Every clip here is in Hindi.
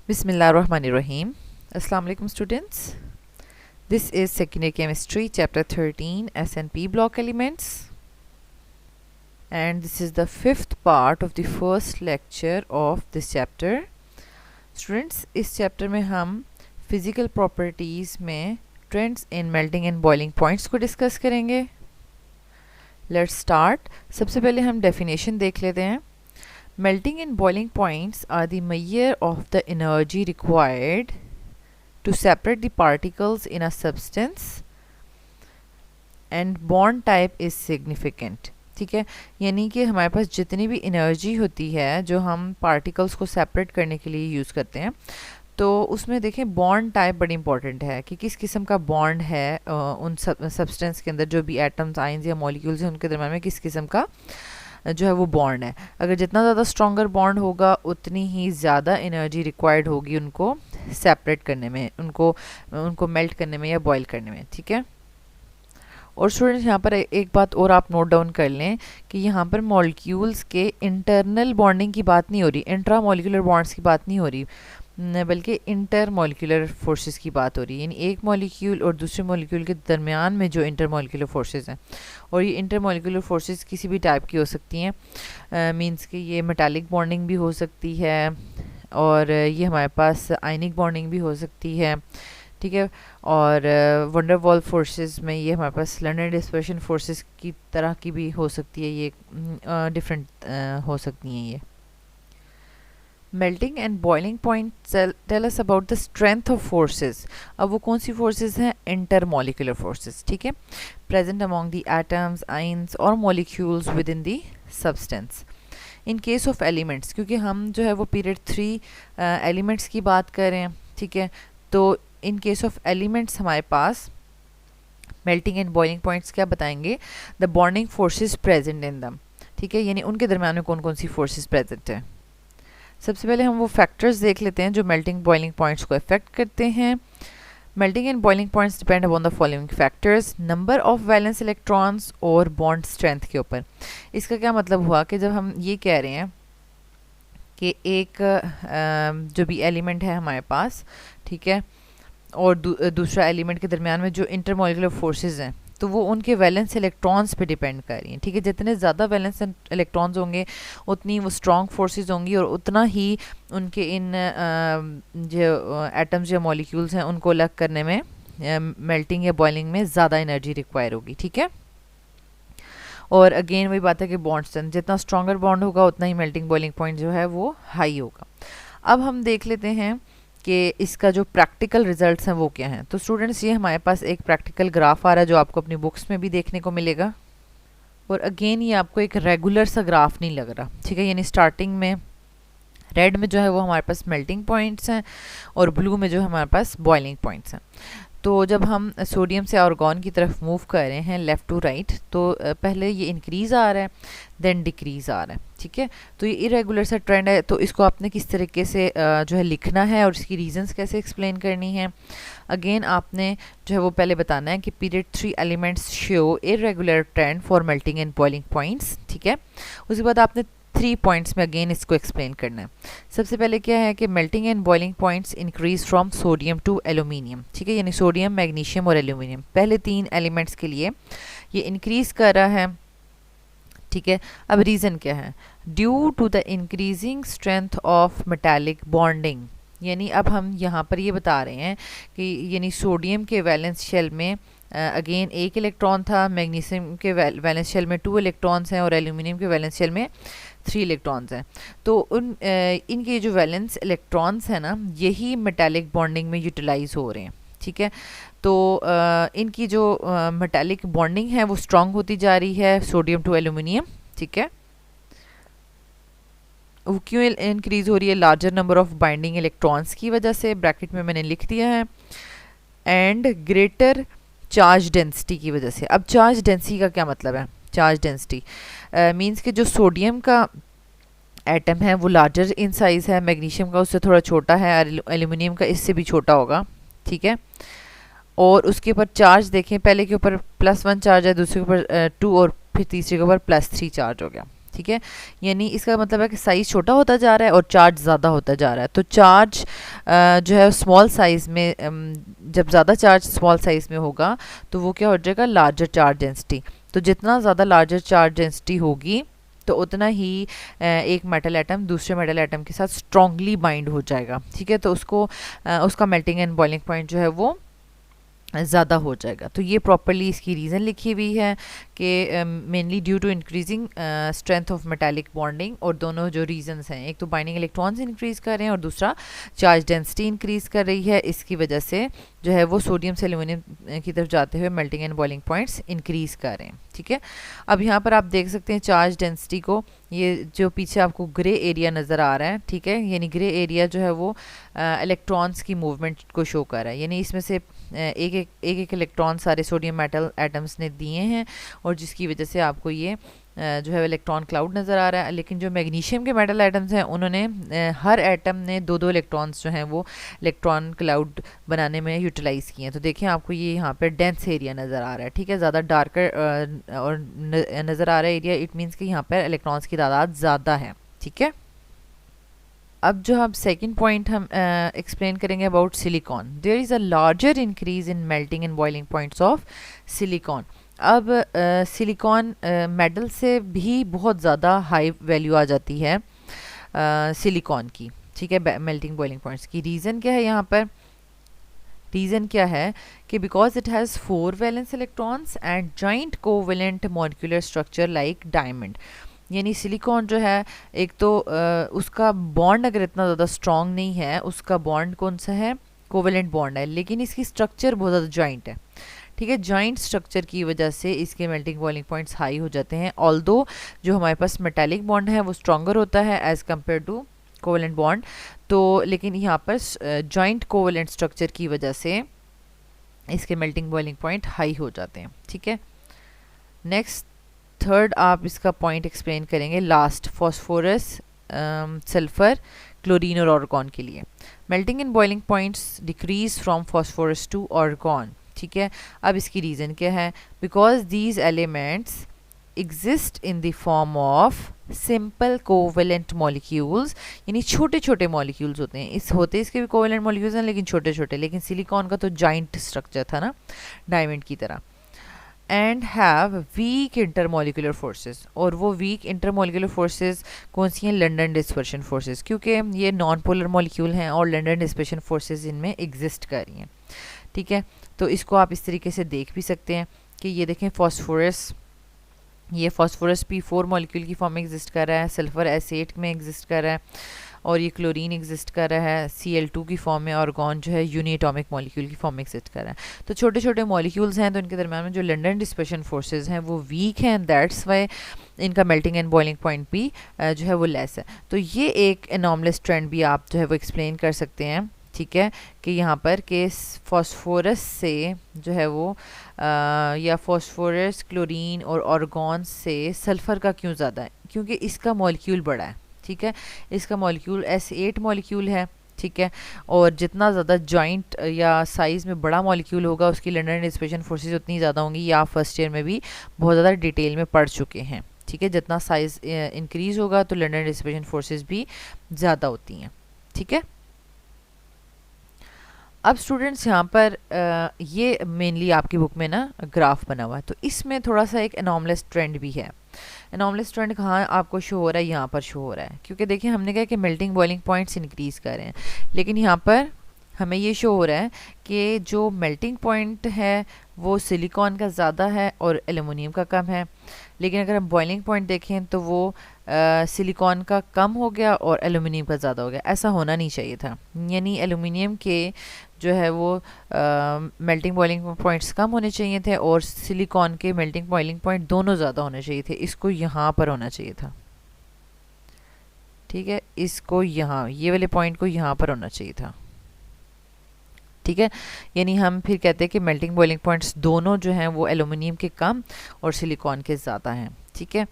Bismillahirrahmanirrahim. Assalamu alaikum students. This is second year chemistry chapter 13 S&P block elements, and this is the fifth part of the first lecture of this chapter. Students, इस chapter में हम physical properties में trends in melting and boiling points को discuss करेंगे. Let's start. सबसे पहले हम definition देख लेते हैं. Melting and boiling points are the measure of the energy required to separate the particles in a substance and bond type is significant. ठीक है, यानी कि हमारे पास जितनी भी एनर्जी होती है जो हम पार्टिकल्स को सेपरेट करने के लिए यूज़ करते हैं, तो उसमें देखें बॉन्ड टाइप बड़ी इंपॉर्टेंट है कि किस किस्म का बॉन्ड है उन सब्सटेंस के अंदर, जो भी एटम्स आइंस या मॉलिक्यूल्स हैं उनके दरम्यान में किस किस्म का जो है वो बॉन्ड है. अगर जितना ज़्यादा स्ट्रॉन्गर बॉन्ड होगा उतनी ही ज़्यादा एनर्जी रिक्वायर्ड होगी उनको सेपरेट करने में, उनको मेल्ट करने में या बॉयल करने में. ठीक है, और स्टूडेंट्स यहाँ पर एक बात और आप नोट डाउन कर लें कि यहाँ पर मॉलिक्यूल्स के इंटरनल बॉन्डिंग की बात नहीं हो रही, इंट्रा मॉलिक्यूलर बॉन्ड्स की बात नहीं हो रही, बल्कि इंटर मॉलिक्यूलर फोर्सेस की बात हो रही है. यानी एक मॉलिक्यूल और दूसरे मॉलिक्यूल के दरमियान में जो इंटर मॉलिक्यूलर फोर्सेस हैं, और ये इंटर मॉलिक्यूलर फोर्सेस किसी भी टाइप की हो सकती हैं. मींस कि ये मेटालिक बॉन्डिंग भी हो सकती है और ये हमारे पास आयनिक बॉन्डिंग भी हो सकती है. ठीक है, और वंडर वॉल फोर्सेस में ये हमारे पास लंडन डिस्पर्शन फोर्सेस की तरह की भी हो सकती है, ये डिफरेंट हो सकती हैं. ये melting and boiling point tell us about the strength of forces. अब वो कौन सी फोर्सेस हैं? Intermolecular forces. ठीक है, present among the atoms, ions और molecules within the substance. In case of elements, क्योंकि हम जो है वो पीरियड 3 एलिमेंट्स की बात कर रहे हैं. ठीक है, तो इन केस ऑफ एलिमेंट्स हमारे पास मेल्टिंग एंड बॉइलिंग पॉइंट्स क्या बताएंगे? The bonding forces present in दम. ठीक है, यानी उनके दरम्यान में कौन कौन सी फोर्सेस प्रेजेंट हैं. सबसे पहले हम वो फैक्टर्स देख लेते हैं जो मेल्टिंग बॉइलिंग पॉइंट्स को अफेक्ट करते हैं. Melting and boiling points depend upon the following factors: number of valence electrons और बॉन्ड स्ट्रेंथ के ऊपर. इसका क्या मतलब हुआ कि जब हम ये कह रहे हैं कि एक जो भी एलिमेंट है हमारे पास, ठीक है, और दूसरा एलिमेंट के दरमियान में जो इंटरमॉलिक्यूलर फोर्सेस हैं, तो वो उनके वैलेंस इलेक्ट्रॉन्स पे डिपेंड कर रही हैं. ठीक है, जितने ज़्यादा वैलेंस इलेक्ट्रॉन्स होंगे उतनी वो स्ट्रॉन्ग फोर्सेस होंगी और उतना ही उनके इन जो एटम्स या मॉलिक्यूल्स हैं उनको अलग करने में मेल्टिंग या बॉइलिंग में ज़्यादा एनर्जी रिक्वायर होगी. ठीक है, और अगेन वही बात है कि बॉन्ड स्ट्रेंथ, जितना स्ट्रॉन्गर बॉन्ड होगा उतना ही मेल्टिंग बॉइलिंग पॉइंट जो है वो हाई होगा. अब हम देख लेते हैं कि इसका जो प्रैक्टिकल रिजल्ट्स हैं वो क्या हैं. तो स्टूडेंट्स, ये हमारे पास एक प्रैक्टिकल ग्राफ आ रहा है जो आपको अपनी बुक्स में भी देखने को मिलेगा. और अगेन ये आपको एक रेगुलर सा ग्राफ नहीं लग रहा. ठीक है, यानी स्टार्टिंग में रेड में जो है वो हमारे पास मेल्टिंग पॉइंट्स हैं और ब्लू में जो हमारे पास बॉइलिंग पॉइंट्स हैं. तो जब हम सोडियम से आर्गॉन की तरफ मूव कर रहे हैं लेफ़्ट टू राइट, तो पहले ये इंक्रीज़ आ रहा है, देन डिक्रीज़ आ रहा है. ठीक है, तो ये इरेगुलर सा ट्रेंड है. तो इसको आपने किस तरीके से जो है लिखना है और इसकी रीजंस कैसे एक्सप्लेन करनी है. अगेन आपने जो है वो पहले बताना है कि period 3 elements show irregular trend for melting and boiling points. ठीक है, उसके बाद आपने 3 पॉइंट्स में अगेन इसको एक्सप्लेन करना है. सबसे पहले क्या है कि melting and boiling points increase from sodium two aluminium. ठीक है, यानी सोडियम, मैग्नीशियम और एल्यूमिनियम, पहले 3 एलिमेंट्स के लिए ये इंक्रीज कर रहा है. ठीक है, अब रीज़न क्या है? Due to the increasing strength of metallic bonding. यानी अब हम यहाँ पर ये बता रहे हैं कि यानी सोडियम के वैलेंस शेल में अगेन 1 इलेक्ट्रॉन था, मैग्नीशियम के वैलेंस शेल में 2 इलेक्ट्रॉन्स हैं और एल्यूमिनियम के वैलेंस शेल में 3 इलेक्ट्रॉन्स हैं. तो इनके जो वैलेंस इलेक्ट्रॉन्स हैं ना, यही मेटालिक बॉन्डिंग में यूटिलाइज हो रहे हैं. ठीक है, तो इनकी जो मेटालिक बॉन्डिंग है वो स्ट्रॉन्ग होती जा रही है, सोडियम टू एल्यूमिनियम. ठीक है, वो क्यों इंक्रीज हो रही है? Larger number of binding electrons की वजह से, ब्रैकेट में मैंने लिख दिया है, एंड ग्रेटर चार्ज डेंसिटी की वजह से. अब चार्ज डेंसिटी का क्या मतलब है? चार्ज डेंसिटी मींस कि जो सोडियम का एटम है वो लार्जर इन साइज़ है, मैग्नीशियम का उससे थोड़ा छोटा है, एल्यूमिनियम का इससे भी छोटा होगा. ठीक है, और उसके ऊपर चार्ज देखें, पहले के ऊपर +1 चार्ज है, दूसरे के ऊपर 2 और फिर तीसरे के ऊपर +3 चार्ज हो गया. ठीक है, यानी इसका मतलब है कि साइज़ छोटा होता जा रहा है और चार्ज ज़्यादा होता जा रहा है। तो चार्ज जो है स्मॉल साइज़ में जब ज़्यादा चार्ज स्मॉल साइज़ में होगा तो वो क्या हो जाएगा, लार्जर चार्ज डेंसिटी। तो जितना ज़्यादा लार्जर चार्ज डेंसिटी होगी तो उतना ही एक मेटल एटम दूसरे मेटल एटम के साथ स्ट्रांगली बाइंड हो जाएगा। ठीक है, तो उसको उसका मेल्टिंग एंड बॉइलिंग पॉइंट जो है वो ज़्यादा हो जाएगा। तो ये प्रॉपरली इसकी रीज़न लिखी हुई है कि mainly due to increasing strength of metallic bonding, और दोनों जो रीजंस हैं, एक तो बाइंडिंग इलेक्ट्रॉन्स इंक्रीज़ कर रहे हैं और दूसरा चार्ज डेंसिटी इंक्रीज़ कर रही है। इसकी वजह से जो है वो सोडियम से एल्यूमिनियम की तरफ जाते हुए melting and boiling points increase कर रहे हैं। ठीक है, अब यहाँ पर आप देख सकते हैं चार्ज डेंसिटी को, ये जो पीछे आपको ग्रे एरिया नज़र आ रहा है, ठीक है, यानी ग्रे एरिया जो है वो इलेक्ट्रॉन्स की मूवमेंट को शो कर रहा है। यानी इसमें से एक इलेक्ट्रॉन सारे सोडियम मेटल एटम्स ने दिए हैं और जिसकी वजह से आपको ये जो है इलेक्ट्रॉन क्लाउड नज़र आ रहा है। लेकिन जो मैग्नीशियम के मेटल एटम्स हैं उन्होंने हर एटम ने दो दो इलेक्ट्रॉन्स जो हैं वो इलेक्ट्रॉन क्लाउड बनाने में यूटिलाइज़ किए हैं। तो देखिए आपको ये यहाँ पर डेंस एरिया नज़र आ रहा है। ठीक है, ज़्यादा डार्कर और नज़र आ रहा है एरिया, इट मीन्स कि यहाँ पर इलेक्ट्रॉन्स की तादाद ज़्यादा है। ठीक है, अब जो हम सेकंड पॉइंट हम एक्सप्लेन करेंगे about silicon. There is a larger increase in melting and boiling points of silicon. अब सिलिकॉन मेटल से भी बहुत ज़्यादा हाई वैल्यू आ जाती है सिलिकॉन की। ठीक है, मेल्टिंग बॉइलिंग पॉइंट्स की रीज़न क्या है यहाँ पर? रीज़न क्या है कि because it has 4 valence electrons and joint covalent molecular structure like diamond. यानी सिलिकॉन जो है एक तो उसका बॉन्ड अगर इतना ज़्यादा स्ट्रॉन्ग नहीं है, उसका बॉन्ड कौन सा है, कोवेलेंट बॉन्ड है, लेकिन इसकी स्ट्रक्चर बहुत ज़्यादा जॉइंट है। ठीक है, जॉइंट स्ट्रक्चर की वजह से इसके मेल्टिंग बॉइलिंग पॉइंट्स हाई हो जाते हैं। ऑल्दो जो हमारे पास मेटालिक बॉन्ड है वो स्ट्रॉन्गर होता है as compare to covalent bond, तो लेकिन यहाँ पर जॉइंट कोवेलेंट स्ट्रक्चर की वजह से इसके मेल्टिंग बॉइलिंग पॉइंट हाई हो जाते हैं। ठीक है, नेक्स्ट थर्ड आप इसका पॉइंट एक्सप्लेन करेंगे लास्ट, फॉस्फोरस, सल्फर, क्लोरीन और ऑर्गॉन के लिए। Melting and boiling points decrease from phosphorus to argon. ठीक है, अब इसकी रीज़न क्या है? Because these elements exist in the form of simple covalent molecules, यानी छोटे छोटे मॉलिक्यूल्स होते हैं। इसके भी कोवेलेंट मॉलिक्यूल्स हैं लेकिन छोटे छोटे, लेकिन सिलिकॉन का तो जॉइंट स्ट्रक्चर था ना डायमंड की तरह। And have week intermolecular forces, और वो वीक इंटरमोलिकुलर फोर्सेस कौन सी हैं? लंडन डिस्पर्शन फोर्सेस, क्योंकि ये नॉन पोलर मॉलिक्यूल हैं और लंडन डिस्पर्शन फोर्सेस इनमें एग्जिस्ट कर रही हैं। ठीक है, तो इसको आप इस तरीके से देख भी सकते हैं कि ये देखें फॉस्फोरस, ये फॉस्फोरस P4 मॉलिक्यूल की फॉर्म में एग्जिस्ट कर रहा है, सल्फर S8 में एग्जिस्ट कर रहा है, और ये क्लोरीन एग्जिस्ट कर रहा है Cl2 की फॉर्म में, ऑर्गॉन जो है यूनिएटॉमिक मॉलिक्यूल की फॉर्म में एग्जिस्ट कर रहा है। तो छोटे छोटे मॉलिक्यूल्स हैं तो इनके दरम्यान में जो लंडन डिस्पर्शन फोर्सेस हैं वो वीक हैं, दैट्स वाई इनका मेल्टिंग एंड बॉइलिंग पॉइंट भी जो है वो लेस है। तो ये एक एनॉमलस ट्रेंड भी आप जो है वो एक्सप्लेन कर सकते हैं। ठीक है, कि यहाँ पर के फॉस्फोरस से जो है वो या फॉस्फोरस, क्लोरीन और ऑर्गॉन से सल्फ़र का क्यों ज़्यादा है? क्योंकि इसका मॉलिक्यूल बड़ा है। ठीक है, इसका मॉलिक्यूल S8 मॉलिक्यूल है। ठीक है, और जितना ज़्यादा जॉइंट या साइज़ में बड़ा मॉलिक्यूल होगा उसकी लंडन डिस्पर्शन फोर्सेस उतनी ज़्यादा होंगी। ये आप फर्स्ट ईयर में भी बहुत ज़्यादा डिटेल में पढ़ चुके हैं। ठीक है, जितना साइज़ इंक्रीज़ होगा तो लंडन डिस्पर्शन फोर्सेस भी ज़्यादा होती हैं। ठीक है, अब स्टूडेंट्स यहाँ पर ये मेनली आपकी बुक में ना ग्राफ बना हुआ है, तो इसमें थोड़ा सा एक एनॉमलस ट्रेंड भी है। एनॉमलस ट्रेंड कहाँ आपको शो हो रहा है? यहाँ पर शो हो रहा है, क्योंकि देखिए हमने कहा कि मेल्टिंग बॉइलिंग पॉइंट्स इंक्रीज़ कर रहे हैं, लेकिन यहाँ पर हमें ये शो हो रहा है कि जो मेल्टिंग पॉइंट है वो सिलिकॉन का ज़्यादा है और एल्युमिनियम का कम है। लेकिन अगर हम बॉइलिंग पॉइंट देखें तो वो सिलिकॉन का कम हो गया और एल्युमिनियम का ज़्यादा हो गया। ऐसा होना नहीं चाहिए था, यानी एल्युमिनियम के जो है वो मेल्टिंग बॉइलिंग पॉइंट्स कम होने चाहिए थे और सिलिकॉन के मेल्टिंग बॉइलिंग पॉइंट दोनों ज़्यादा होने चाहिए थे। इसको यहाँ पर होना चाहिए था। ठीक है, इसको यहाँ, ये वाले पॉइंट को यहाँ पर होना चाहिए था। ठीक है, यानी हम फिर कहते हैं कि मेल्टिंग बॉइलिंग पॉइंट्स दोनों जो हैं वो एल्युमिनियम के कम और सिलिकॉन के ज़्यादा हैं। ठीक है,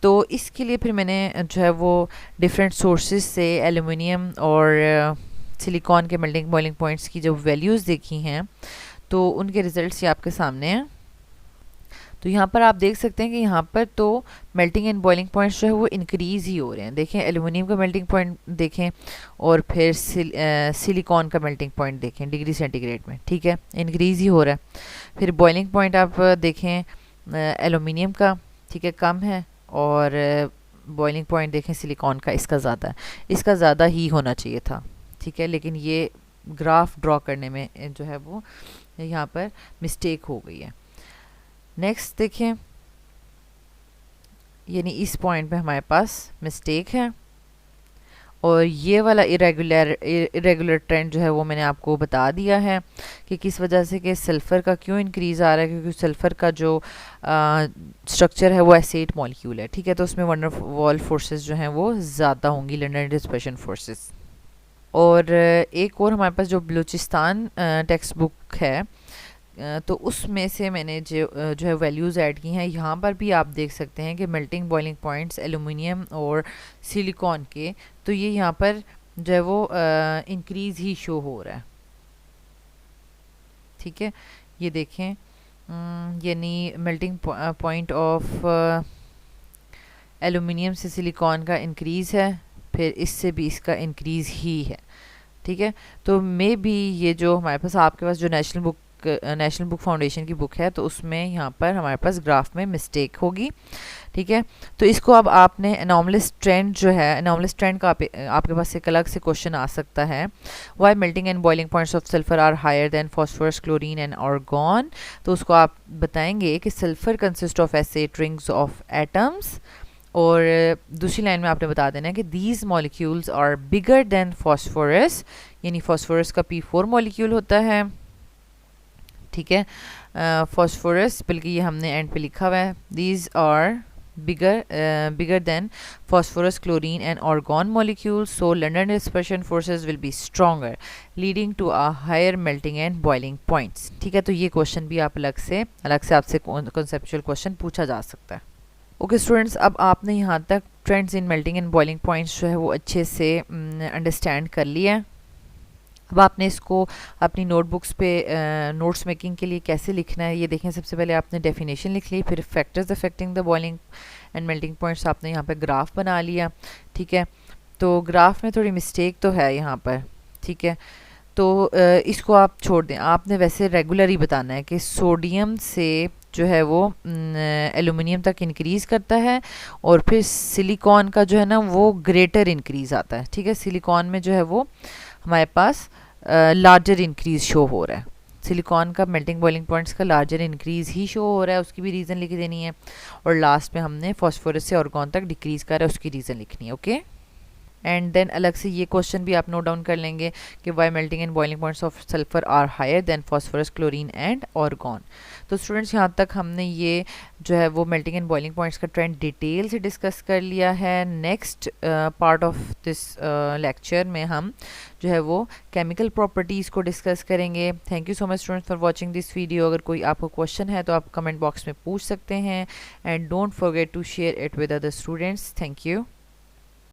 तो इसके लिए फिर मैंने जो है वो डिफरेंट सोर्सेज से एल्युमिनियम और सिलिकॉन के मेल्टिंग बॉइलिंग पॉइंट्स की जो वैल्यूज़ देखी हैं तो उनके रिजल्ट्स ये आपके सामने हैं। तो यहाँ पर आप देख सकते हैं कि यहाँ पर तो मेल्टिंग एंड बॉइलिंग पॉइंट्स जो है वो इंक्रीज़ ही हो रहे हैं। देखें एल्यूमिनियम का मेल्टिंग पॉइंट देखें और फिर सिलिकॉन का मेल्टिंग पॉइंट देखें डिग्री सेंटीग्रेड में, ठीक है, इंक्रीज़ ही हो रहा है। फिर बॉइलिंग पॉइंट आप देखें एल्यूमिनियम का, ठीक है, कम है, और बॉइलिंग पॉइंट देखें सिलिकॉन का, इसका ज़्यादा है, इसका ज़्यादा ही होना चाहिए था, ठीक है, लेकिन ये ग्राफ ड्रॉ करने में जो है वो यहाँ पर मिस्टेक हो गई है। नेक्स्ट देखें, यानी इस पॉइंट पे हमारे पास मिस्टेक है, और ये वाला इरेगुलर ट्रेंड जो है वो मैंने आपको बता दिया है कि किस वजह से, कि सल्फ़र का क्यों इंक्रीज़ आ रहा है, क्योंकि सल्फ़र का जो स्ट्रक्चर है वो एसेट मॉलिक्यूल है, ठीक है, तो उसमें वन वॉल फोर्सेस जो हैं वो ज़्यादा होंगी, लंडन डिस्पर्शन फोर्सेस। और एक और हमारे पास जो बलूचिस्तान टेक्स्ट बुक है, तो उसमें से मैंने जो है वैल्यूज़ ऐड की हैं। यहाँ पर भी आप देख सकते हैं कि मेल्टिंग बॉइलिंग पॉइंट्स एल्यूमिनियम और सिलिकॉन के, तो ये यहाँ पर जो है वो इंक्रीज़ ही शो हो रहा है, ठीक है, ये देखें, यानी मेल्टिंग पॉइंट ऑफ एल्यूमिनियम से सिलिकॉन का इंक्रीज़ है, फिर इससे भी इसका इंक्रीज़ ही है, ठीक है। तो मे बी ये जो हमारे पास आपके पास जो नेशनल बुक फाउंडेशन की बुक है, तो उसमें यहाँ पर हमारे पास ग्राफ में मिस्टेक होगी, ठीक है। तो इसको अब आपने एनॉमलस ट्रेंड जो है, एनॉमलस ट्रेंड का आपके पास एक अलग से क्वेश्चन आ सकता है, why melting and boiling points of sulphur are higher than phosphorus, chlorine and argon. तो उसको आप बताएंगे कि sulphur consist of eight rings of atoms, और दूसरी लाइन में आपने बता देना है कि these molecules are bigger than phosphorus, यानी फॉस्फोरस का P4 मॉलिक्यूल होता है, ठीक है, फॉस्फोरस, बल्कि ये हमने एंड पे लिखा हुआ है, these are bigger than phosphorus, chlorine and argon molecules, so London dispersion forces will be stronger, leading to a higher melting and boiling points, ठीक है। तो ये क्वेश्चन भी आप अलग से आपसे कॉन्सेप्चुअल क्वेश्चन पूछा जा सकता है। ओके स्टूडेंट्स, अब आपने यहाँ तक trends in melting and boiling points जो है वो अच्छे से अंडरस्टैंड कर लिया है। अब आपने इसको अपनी नोटबुक्स पे नोट्स मेकिंग के लिए कैसे लिखना है ये देखें। सबसे पहले आपने डेफिनेशन लिख ली, फिर factors affecting the boiling and melting points आपने यहाँ पे ग्राफ बना लिया, ठीक है। तो ग्राफ में थोड़ी मिस्टेक तो है यहाँ पर, ठीक है, तो इसको आप छोड़ दें। आपने वैसे रेगुलर ही बताना है कि सोडियम से जो है वो एल्यूमिनियम तक इंक्रीज़ करता है, और फिर सिलिकॉन का जो है ना वो ग्रेटर इंक्रीज़ आता है, ठीक है। सिलिकॉन में जो है वो हमारे पास लार्जर इंक्रीज़ शो हो रहा है, सिलिकॉन का मेल्टिंग बॉइलिंग पॉइंट्स का लार्जर इंक्रीज़ ही शो हो रहा है, उसकी भी रीज़न लिख देनी है, और लास्ट में हमने फॉस्फोरस से आर्गॉन तक डिक्रीज़ कर रहा है, उसकी रीज़न लिखनी है, ओके। एंड देन अलग से ये क्वेश्चन भी आप नोट डाउन कर लेंगे कि why melting and boiling points of sulphur are higher than phosphorus, chlorine and argon. तो स्टूडेंट्स यहाँ तक हमने ये जो है वो मेल्टिंग एंड बॉइलिंग पॉइंट्स का ट्रेंड डिटेल से डिस्कस कर लिया है। Next part of this lecture में हम जो है वो केमिकल प्रॉपर्टीज़ को डिस्कस करेंगे। Thank you so much students for watching this video. अगर कोई आपको क्वेश्चन है तो आप कमेंट बॉक्स में पूछ सकते हैं, and don't forget to share it with other students. Thank you.